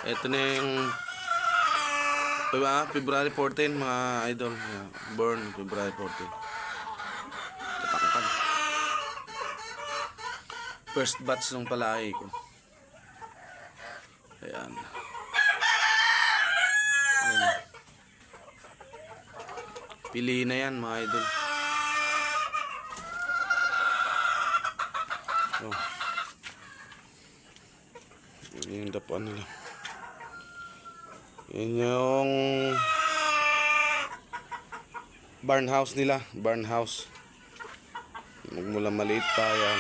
Ito na yung February 14 mga idol. Born February 14. Tatangkad. First batch ng palaki ko. Ayan. Ayan. Pili na yan mga idol. Oh. Yan yung dapuan nila. Yan yung barn house nila. Barn house. Magmula maliit pa yan.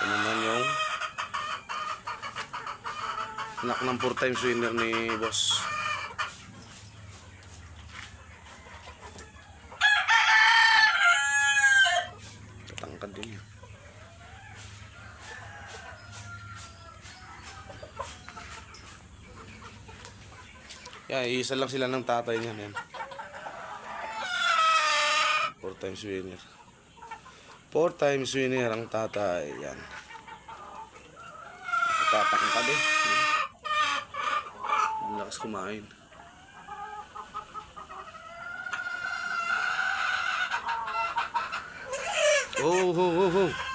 Ito naman yung anak ng 4 times winner ni boss. Tatangkad din yan. Yan, isa lang sila ng tatay niyan. 4 times winner. 4 times winner ang tatay. Yan. Nakatangkad eh. Ang lakas kumain. Oh, oh, oh, oh.